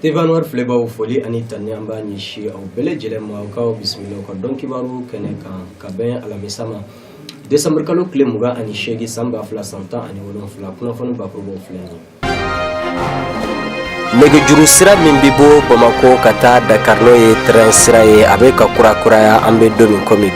Tevanwar flebaw foli ani tanni amba nyishi au bele jelema ukaw bismillah ko don kibaru kene kan kaben alamisama Decembre kalo kile muga ani shegi samba fla santa ani wolon fla kuna fonu bakrubo flani nege juru sira min bibo Bamako kata Dakar no ye train sira ye abe ka kura ya ambe domin komi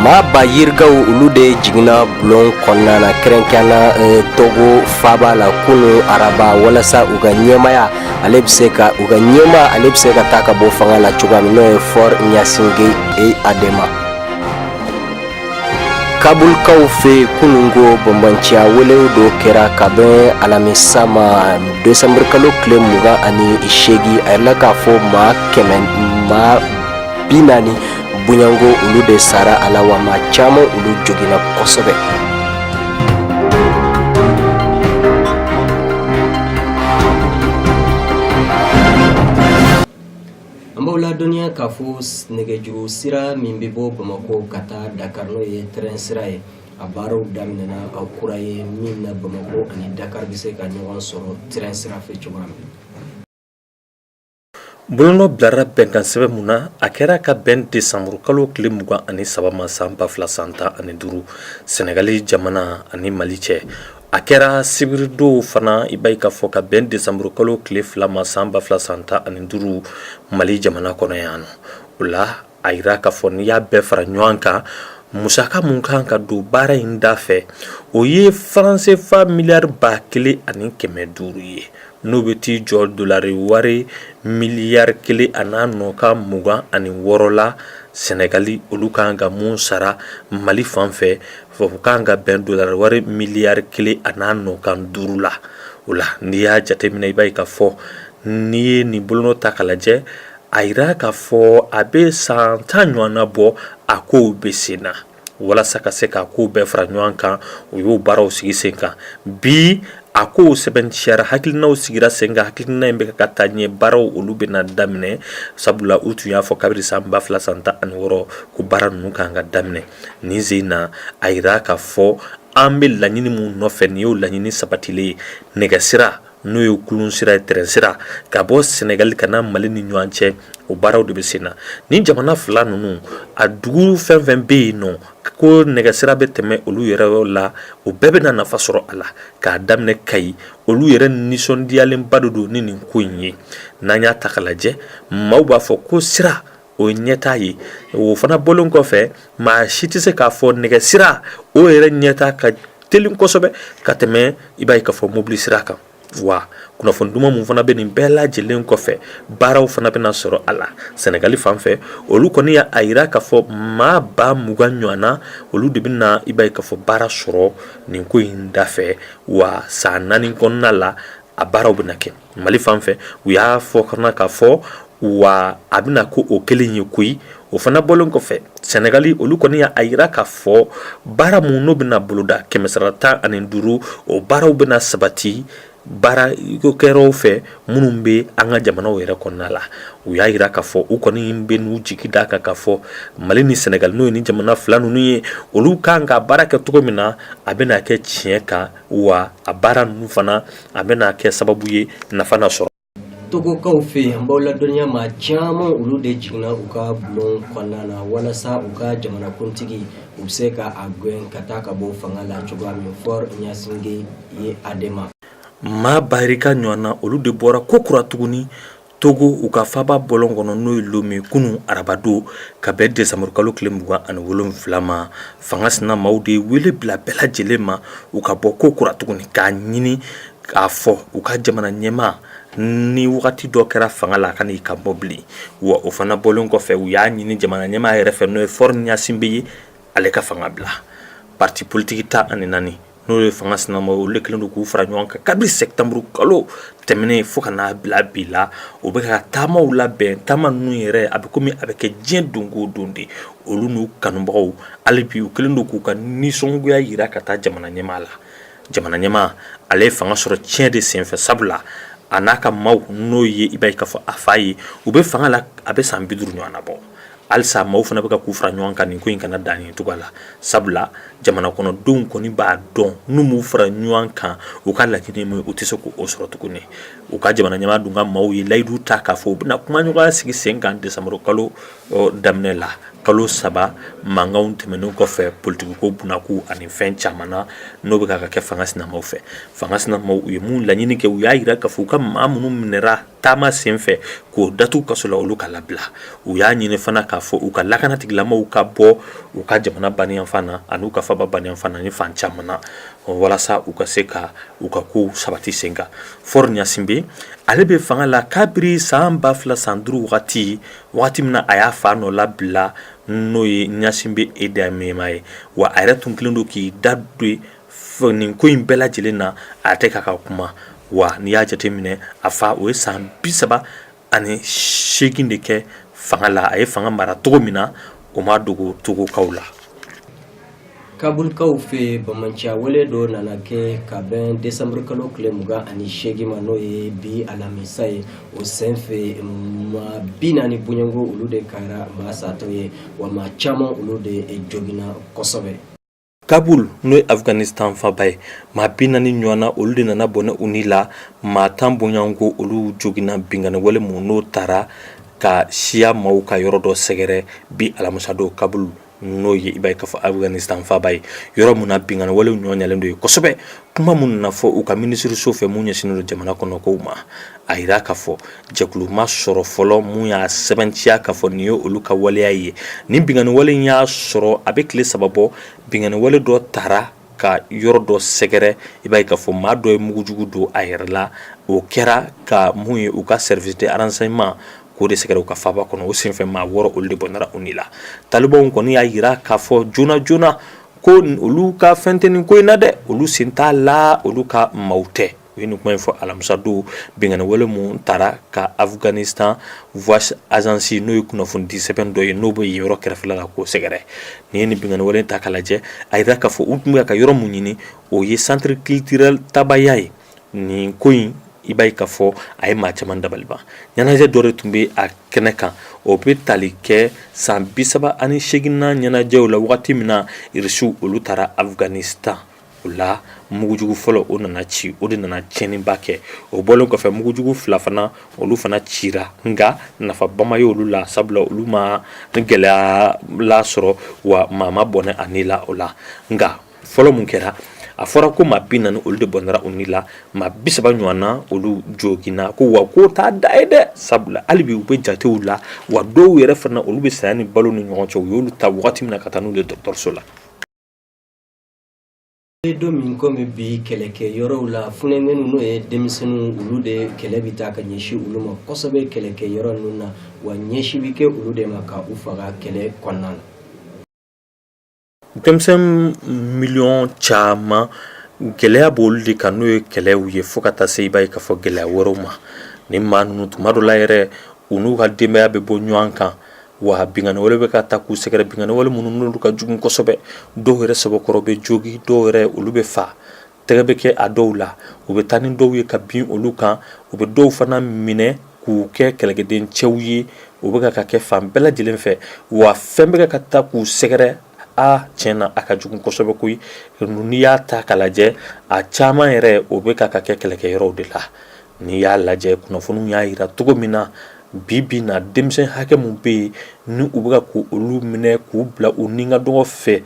ma ba yirgaw ulude jigna blon konnana krenkana togo faba la kunu araba wala sa uga nyemaya alebseka uga nyema alebseka taka bo fanga la chuga no for nyasinge e adema kabul kawfe kunungo bombantia wele do kera kabe alamisama Decembre kalo kle muga ani ishegi ayla ka fo ma kemen ma binani bunyango ulu de sara ala wa machamo ulu jogina kosobe ambola dunia kafus nege juru sira mimbibo Bamako kata Dakar no ye train sira ye abaro daminana akura ye minna Bamako ani Dakar bise ka nyawan soro train sira fe chogam Bolono blara benkan sebe muna akera ka ben Decembre kalo kile muga ani sabama samba fla santa ani duru Sénégalais jamana ani Maliche akera sibirdo fana ibai ka foka ben Decembre kalo kile flama samba fla santa ani duru Mali jamana kono yano ula aira ka foni ya be fara nyanka musaka munkan ka do bara inda fe oye français fa milliards ba kile ani keme duru ye nobeti jol dolari wari milliards kile ana noka muga ani worola Sénégali olu kanga mun sara Mali fanfe fo kanga ben dollar wari milliards kile ana noka durula ula niya jate mina ibai ka fo ni bolono takalaje aira ka fo abe santanyo na bo ako besina wala saka seka ko be franyoanka uyo baraw sigi senka bi ako seben shara hakilna usigira senga hakilna embe katanye baraw ulubena damne sabula utu ya fo kabri samba fla santa anworo ku baran nukanga damne nizina aira ka fo ambe lanyini mu nofen yo lanyini sabatile negasira no yo kulun sira terensira ka bo Sénégal kana Mali ni nyuanche o baraw de besina ni jamana fla nunu adugu fen be no ko negasira beteme olu yere la o bebe na nafa soro ala ka damne kai olu yere nison dialen badudu ni kunyi nanya takalaje mawba fo ko sira o nyeta yi o fana bolon ko fe ma shiti se ka fo negasira o yere nyeta ka telin ko sobe ka teme ibay ka fo mobili sira ka wa kuna fonduma mun fana be ni bela jelen ko fe baraw fana be na soro ala Sénégali fanfe olu koni ya aira ka fo ma ba muganywana olu de bina ibay ka fo bara soro ni ko inda fe wa sanani konna la abaraw binake Mali fanfe ya fo kana ka fo wa abina ko o kelin yikui o fana bolon ko fe Sénégali olu koni ya aira ka fo bara mun no bina buluda kemesarata anenduru o baraw bina sabati bara ko kero fe munumbe anga jamana wera konala uya ira ka fo ukoni imbe nu jikida ka fo Mali ni Sénégal no ni jamana flanu ni olu kanga baraka to mina abena ke chieka wa abara nu fana abena ke sababu ye na fana so togo kawfe mbola dunya ma chamo ulu de jigna uka blon konana wala sa uka jamana kuntigi ubseka agwen kataka bo fangala chuga mi for nyasinge ye adema ma barika nyona olu de bora kokura tuguni togo uka faba bolongono no ilumi kunu arabado ka be Decembre kalo klembuga an wolon flama fangasna maude wele bla bela jelema uka boko kokura tuguni ka nyini ka fo uka jamana nyema ni wakati do kera fangala kan ka mobli wa ofana bolongo fe uya nyini jamana nyema refe no fornya simbi ale ka fangabla parti politique ta anani no le fangas na mo le klendo ku fra nyonka kabri septembre kalo temene foka na bila o be ka tama ula ben tama nu yere abikomi abeke jien dungo dundi olu nu kanumbaw alibi o klendo ku kan ni songu ya yira kata jamana nyemala jamana nyema ale fanga soro tien de sen fe sabla anaka maw no ye ibay ka fo afayi o be fanga la abe sambiduru nyana bo alsa maaw fana bɛ ka k'u fara ɲɔgɔn kan nin ko in kana dan nin cogoya la sabula jamana kɔnɔdenw kɔni b'a dɔn n'u m'u fara ɲɔgɔn kan u ka laɲini min u tɛ se k'o sɔrɔ tuguni u ka jamana ɲɛmaa dun ka maaw ye layidu ta k'a fɔ u bɛna kuma ɲɔgɔnya sigi sen kan décembre kalo daminɛ la kalo 3 mankanw tɛmɛnen kɔfɛ politikiko bunako ani fɛn caman na n'o bɛ ka kɛ fanga sinamaw fɛ fanga sinamaw u ye mun laɲini kɛ u y'a jira k'a fɔ u ka maa minnu minɛra taama sen fɛ k'o datugu kaso la olu ka labila u y'a ɲini fana k'a fɔ u ka lakanatigilamaaw ka bɔ u ka jamana baniyanfan na ani u ka faba baniyanfan na ni fan caman na walasa u ka se ka u ka kow sabati sen kan Fɔr Ɲasinbe ale bɛ fanga la kabiri san 2005 wagati min na a y'a fa nɔ labila n'o ye Ɲasinbe Edamema ye wa a yɛrɛ tun kelen don k'i da don nin ko in bɛɛ lajɛlen na a tɛ ka kuma wa n'i y'a jateminɛ a fa o ye san 38 de kɛ fanga la a ye fanga mara cogo min na o ma dogo togokaw la kabulkaw fɛ bamanciya wele dɔ nana kɛ ka bɛn décembre kalo tile 28 ma n'o ye bi alamisa ye o senfɛ maa 40 bɔɲɔgɔnko olu de kɛra maa satɔ ye wa maa caman olu de jogina kosɛbɛ Kabul n'o ye Afghanistan faba ye maa 40 ɲɔgɔn na olu de nana bɔnɛ u ni la maa 10 bɔɲɔgɔnko olu jogina bingani wale mun n'o taara ka siya maaw ka yɔrɔ dɔ sɛgɛrɛ bi alamisa don Kabul n'o ye i b'a ye k'a fɔ Afghanistan faba ye yɔrɔ mun na bingani wale ɲɔgɔn ɲalen don ye kosɛbɛ kuma mun nana fɔ u ka minisiriso fɛ mun ɲɛsinnen don jamana kɔnɔ kow ma a yira k'a fɔ jɛkulu ma sɔrɔ fɔlɔ mun y'a sɛbɛntiya k'a fɔ nin ye olu ka waleya ye nin bingani wale y'a sɔrɔ a bɛ tile 3 bɔ bingani wale dɔ taara ka yɔrɔ dɔ sɛgɛrɛ i b'a ye k'a fɔ maa dɔ ye mugujugu don a yɛrɛ la o kɛra ka mun ye u ka service de renseignement k'o de sɛgɛrɛ u ka faba kɔnɔ o senfɛ maa 6 olu de bɔnɛra u ni la talibanw kɔni y'a yira k'a fɔ joona joona ko olu ka fɛn tɛ nin ko in na dɛ olu sen t'a la olu ka maaw tɛ u ye nin kuma in fɔ alamisa don bingani wale mun taara ka Afghanistan voice agence n'o ye kunnafoni di sɛbɛn dɔ ye n'o bɛ yen yɔrɔ kɛrɛfɛla la k'o sɛgɛrɛ nin ye nin bingani wale ta k'a lajɛ a yira k'a fɔ u tun bɛ ka yɔrɔ mun ɲini o ye centre culturel Tabaya ye nin ko in i b'a ye k'a fɔ a ye maa caman dabali ban ɲɛnajɛ dɔ de tun bɛ a kɛnɛ kan o bɛ tali kɛ san 38 na ɲɛnajɛw la wagati min na irisiw olu taara Afghanistan o la mugujugu fɔlɔ o nana ci o de nana tiɲɛniba kɛ o bɔlen kɔfɛ mugujugu 2 fana olu fana cira nka nafaba ye olu la sabula olu ma gɛlɛya la sɔrɔ wa maa ma bɔnɛ a ni la o la nka fɔlɔ mun kɛra a fɔra ko maa 40 olu de bɔnɛra u ni la maa 30 ɲɔgɔn na olu jogina ko wa ko t'a da ye dɛ sabula hali bi u bɛ jatew la wa dɔw yɛrɛ fana olu bɛ saya ni balo ni ɲɔgɔn cɛ u y'olu ta wagati min na ka taa n'u ye dɔgɔtɔrɔso la don min komi bi kɛlɛkɛ yɔrɔw la funɛŋɛnu n'o ye denmisɛnninw olu de kɛlɛ bi taa ka ɲɛsin olu ma kosɛbɛ kɛlɛkɛ yɔrɔ ninnu na wa ɲɛsin bi kɛ olu de ma ka u faga kɛlɛ kɔnɔna na denmisɛn miliyɔn caman gɛlɛya b'olu de kan n'o ye kɛlɛw ye fo ka taa se i b'a ye k'a fɔ gɛlɛya wɛrɛw ma ni maa ninnu tuma dɔ la yɛrɛ u n'u ka denbaya bɛ bɔ ɲɔgɔn kan wa bingani wale bɛ ka taa k'u sɛgɛrɛ bingani wale minnu n'olu ka jugu kosɛbɛ dɔw yɛrɛ sabakɔrɔ bɛ jogi dɔw yɛrɛ olu bɛ fa tɛgɛ bɛ kɛ a dɔw la u bɛ taa ni dɔw ye ka bin olu kan u bɛ dɔw fana minɛ k'u kɛ kɛlɛkɛden cɛw ye u bɛ ka kɛ fan bɛɛ lajɛlen fɛ wa fɛn bɛ ka taa k'u sɛgɛrɛ tiɲɛna a ka jugu kosɛbɛ koyi n'i y'a ta k'a lajɛ a caman yɛrɛ o bɛ ka kɛ kɛlɛkɛyɔrɔw de la n'i y'a lajɛ kunnafoniw y'a jira cogo min na bi na denmisɛn hakɛ mun bɛ yen ni u bɛ ka k'olu minɛ k'u bila u ni ka dɔgɔ fɛ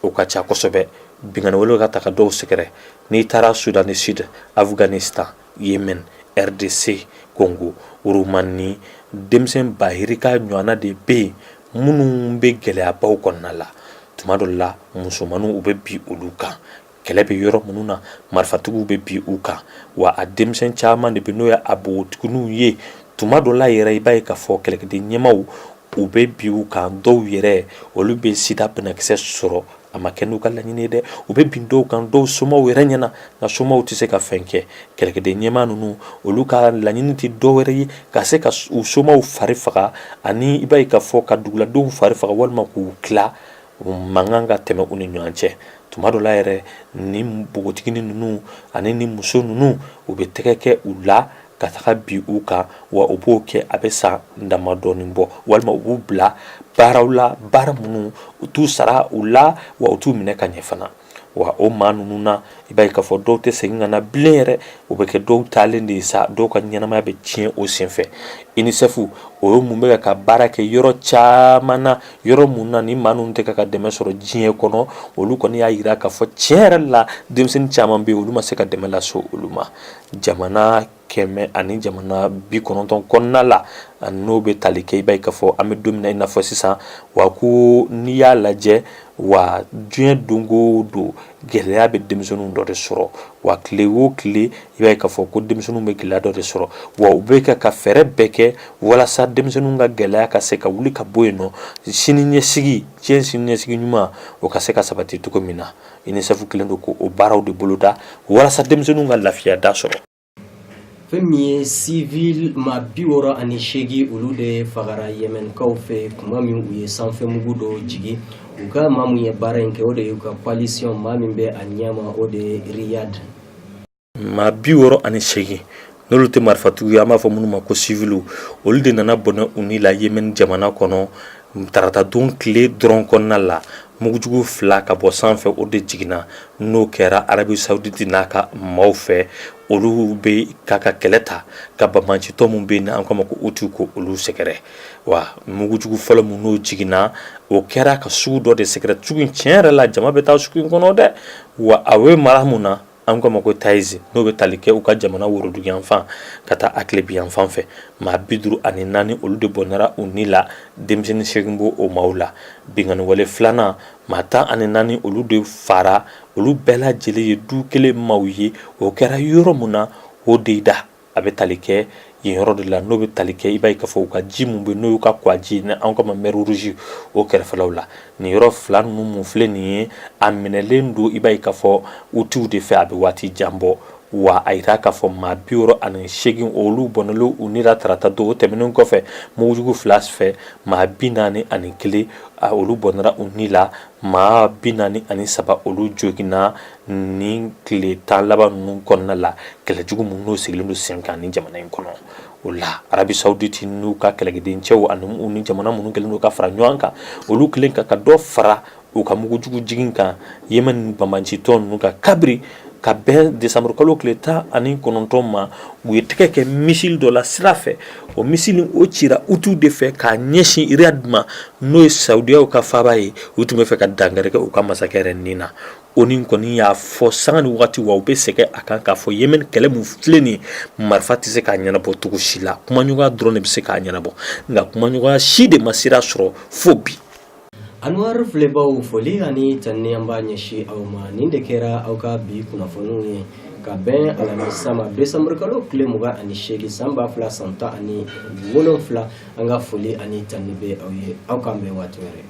o ka ca kosɛbɛ bingani wale ka ta ka dɔw sɛgɛrɛ n'i taara Sudan du Sud Afghanistan Yemen RDC Congo Roumanie denmisɛn bahirika ɲɔgɔnna de bɛ yen minnu bɛ gɛlɛyabaw kɔnɔna la tuma dɔ la musomaninw u bɛ bi olu kan kɛlɛ bɛ yɔrɔ minnu na marifatigiw bɛ bi u kan wa a denmisɛn caman de bɛ n'o ye a bogotigininw ye tuma dɔ la yɛrɛ i b'a ye k'a fɔ kɛlɛkɛden ɲɛmaaw u bɛ bi u kan dɔw yɛrɛ olu bɛ sida banakisɛ sɔrɔ a ma kɛ n'u ka laɲini ye dɛ u bɛ bin dɔw kan dɔw somaw yɛrɛ ɲɛna nka somaw tɛ se ka fɛn kɛ kɛlɛkɛden ɲɛmaa ninnu olu ka laɲini tɛ dɔ wɛrɛ ye ka se ka u somaw fari faga ani i b'a ye k'a fɔ ka duguladenw fari faga walima k'u tila mankan ka tɛmɛ u ni ɲɔgɔn cɛ tuma dɔ la yɛrɛ ni npogotiginin ninnu ani ni muso ninnu u bɛ tɛgɛ kɛ u la ka taga bi u kan wa u b'o kɛ a bɛ san dama dɔɔnin bɔ walima u b'u bila baaraw la baara minnu u t'u sara u la wa u t'u minɛ ka ɲɛ fana wa o maa ninnu na i b'a ye k'a fɔ dɔw tɛ segin ka na bilen yɛrɛ o bɛ kɛ dɔw taalen de ye sa dɔw ka ɲɛnamaya bɛ tiɲɛ o senfɛ UNICEF o ye mun bɛ ka baara kɛ yɔrɔ caman na yɔrɔ mun na ni maa ninnu tɛ ka dɛmɛ sɔrɔ diɲɛ kɔnɔ olu kɔni y'a yira k'a fɔ tiɲɛ yɛrɛ la denmisɛnnin caman bɛ yen olu ma se ka dɛmɛ lase olu ma jamana 190 kɔnɔna la n'o bɛ tali kɛ i b'a ye k'a fɔ an bɛ don min na i n'a fɔ sisan wa ko n'i y'a lajɛ wa diɲɛ don o don gɛlɛya bɛ denmisɛnninw dɔ de sɔrɔ wa tile o tile i b'a ye k'a fɔ ko denmisɛnninw bɛ gɛlɛya dɔ de sɔrɔ wa u bɛ ka fɛɛrɛ bɛɛ kɛ walasa denmisɛnninw ka gɛlɛya ka se ka wuli ka bɔ yen nɔ sini ɲɛsigi ɲuman o ka se ka sabati cogo min na UNICEF kelen don ko o baaraw de boloda walasa denmisɛnninw ka lafiya da sɔrɔ. Fɛn min ye civil maa 68 olu de fagara Yɛmɛnikaw fɛ kuma min u ye sanfɛmugu dɔ jigi u ka maa mun ye baara in kɛ o de y'u ka coalition maa min bɛ a ɲɛma o de ye Riyad. Maa 68 n'olu tɛ marifatigiw an b'a fɔ minnu ma ko civil olu de nana bɔnɛ u ni la Yɛmɛni jamana kɔnɔ tarata don tile dɔrɔn kɔnɔna la mugujugu 2 ka bɔ sanfɛ o de jiginna n'o kɛra Arabi Saoudite n'a ka maaw fɛ olu bɛ ka kɛlɛ ta ka bamancitɔ mun bɛ yen an kama ko utu ko olu sɛgɛrɛ wa mugujugu fɔlɔ mun n'o jiginna o kɛra ka sugu dɔ de sɛgɛrɛ sugu in tiɲɛ yɛrɛ la jama bɛ taa sugu in kɔnɔ dɛ wa a bɛ mara mun na an kama ko Taizi n'o bɛ tali kɛ u ka jamana worodugu yan fan ka taa Akilebi yan fan fɛ maa 54 olu de bɔnɛra u ni la denmisɛnnin 8 b'o o maaw la bingani wale 2nan maa 14 olu de fara olu bɛɛ lajɛlen ye du kelen maaw ye o kɛra yɔrɔ mun na o de da a bɛ tali kɛ yen yɔrɔ de la n'o bɛ tali kɛ i b'a ye k'a fɔ u ka ji mun bɛ n'o y'u ka kwaji ni an kama mer rouge o kɛrɛfɛlaw la nin yɔrɔ 2 ninnu mun filɛ nin ye a minɛlen don i b'a ye k'a fɔ utiw de fɛ a bɛ waati jan bɔ wa a yira k'a fɔ maa 68 olu bɔnɛlen u ni la tarata don o tɛmɛnen kɔfɛ mugujugu 2 fɛ maa 41 olu bɔnɛra u ni la maa 43 olu joginna ni tile 10 laban ninnu kɔnɔna la kɛlɛjugu mun n'o sigilen don sen kan ni jamana in kɔnɔ o la Arabi Saoudite n'u ka kɛlɛkɛden cɛw ani u ni jamana minnu kɛlen don ka fara ɲɔgɔn kan olu kelen ka dɔ fara u ka mugujugu jigin kan Yɛmɛni bamancitɔ ninnu ka kabiri ka bɛn décembre kalo tile 19 ma u ye tɛgɛ kɛ missile dɔ la sira fɛ o missile o cira utu de fɛ k'a ɲɛsin Riyad ma n'o ye Saudiyaw ka faaba ye u tun bɛ fɛ ka dankari kɛ u ka masakɛ yɛrɛ nin na o ni kɔni y'a fɔ sanga ni wagati wa u bɛ sɛgɛn a kan k'a fɔ Yɛmɛni kɛlɛ mun filɛ nin marifa tɛ se k'a ɲɛnabɔ cogo si la kumaɲɔgɔnya dɔrɔn de bɛ se k'a ɲɛnabɔ nka kumaɲɔgɔnya si de ma sira sɔrɔ fo bi. Anwar filɛbaw foli ani tanni an b'a ɲɛsin aw ma nin de kɛra aw ka bi kunnafoniw ye ka bɛn alamisa ma décembre kalo tile 28 san 2017 an ka foli ani tanni bɛ aw ye aw k'an bɛn waati wɛrɛ.